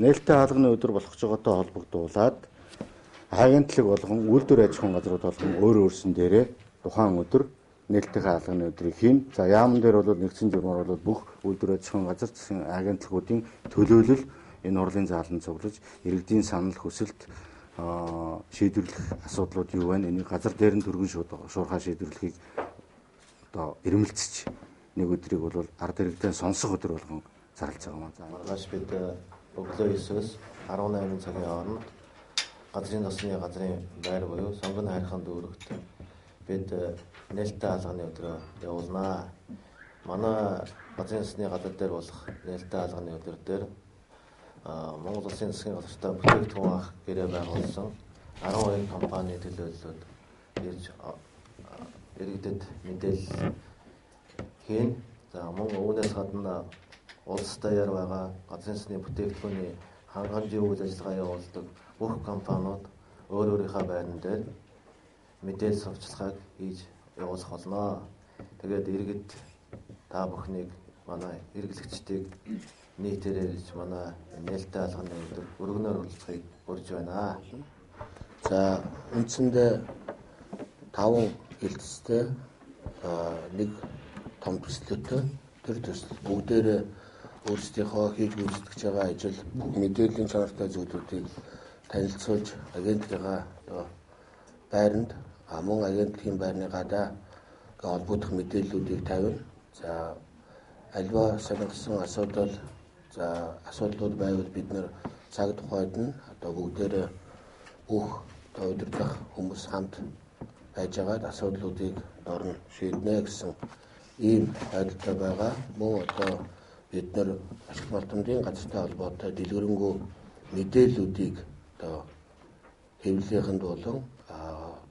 нээлттэй хаалганы өдөр болох ч байгаатай холбогдуулаад агентлаг болгон үйлдвэр аж ахуйн газрууд болгон өөрсдөн дээрээ тухайн өдөр нээлттэй хаалганы өдрийг хийн. За яамн дээр бол нэгдсэн журмаар бол бүх үйлдвэр аж ахуйн газар засгийн агентлагуудын төлөөлөл энэ урлын зааланд цуглаж иргэдийн санал хүсэлт шийдвэрлэх асуудлууд юу байна? Энийг газар дээр нь түргэн шуурхай шийдвэрлэхийг одоо ирмэлцэж нэг өдрийг бол ард иргэдээ сонсох өдөр болгон зарлж байгаа юм. За маргааш бид өглөө 9-өөс 18 цагийн хооронд газрын засны газрын байр буюу сонгон хайрхан дүүрэгт бид нээлттэй хаалганы өдрөө явуулнаа. Манай газрын засны газар дээр болох нээлттэй хаалганы өдөр дээр Монгол Улсын засгийн газартай бүтээгдэхүүн авах гэрээ байгуулсан 12 компани төлөөллөд ирж иргэдэд мэдээлэл хийн. За мөн үүнээс гадна улс даяар байгаа газрын засны бүтээгдэхүүний хангамжийн үйл ажиллагаа явуулдаг бүх компаниуд өөр өөрийнхөө байран дээр мэдээлэл сурталчилгааг хийж явуулах болно. Тэгээд иргэд та бүхнийг манай хэрэглэгчдийг нийтээрээ ирж манай нээлттэй хаалганы өдөр өргөнөөр уралцахыг урьж байна. За үндсэндээ 5 хилцтэй нэг том төслөтэй тэр төсөл бүгдээрээ өөрсдийнхөө хийж гүйцэтгэж байгаа ажил бүх мэдээллийн чанартай зүйлүүдийг танилцуулж агентлагаа одоо байранд мөн агентлагийн байрны гадаа холбогдох мэдээллүүдийг тавина. За альва сонирхсан асуудлууд байвал бид нэр цаг тухайд нь одоо бүгдээрээ бүх удирдах хүмүүс хамт байжгаад асуудлуудыг дорн шийднэ гэсэн ийм байдалтай байгаа. Мөн одоо бид нар ашигт малтмын газартай холбоотой дэлгэрэнгүй мэдээллүүдийг одоо хэвлэлийнхэнд болон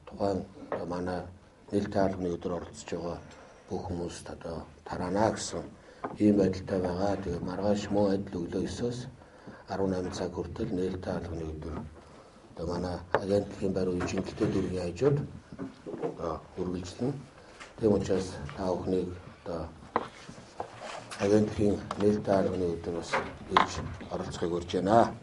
тухайн манай нээлттэй хаалганы өдөр оролцож байгаа бүх хүмүүст одоо тараана гэсэн ийм байдалтай байгаа. Тэгээ маргааш мөн адил өглөө 9-өөс 18 цаг хүртэл нээлттэй хаалганы өдөр одоо манай агентлагийн байр үеийнтэй дүүргийн хажууд үргэлжлэнэ. Тийм учраас та бүхнийг одоо агентлагийн нээлттэй хаалганы өдөр бас ирж оролцохыг урьж байна.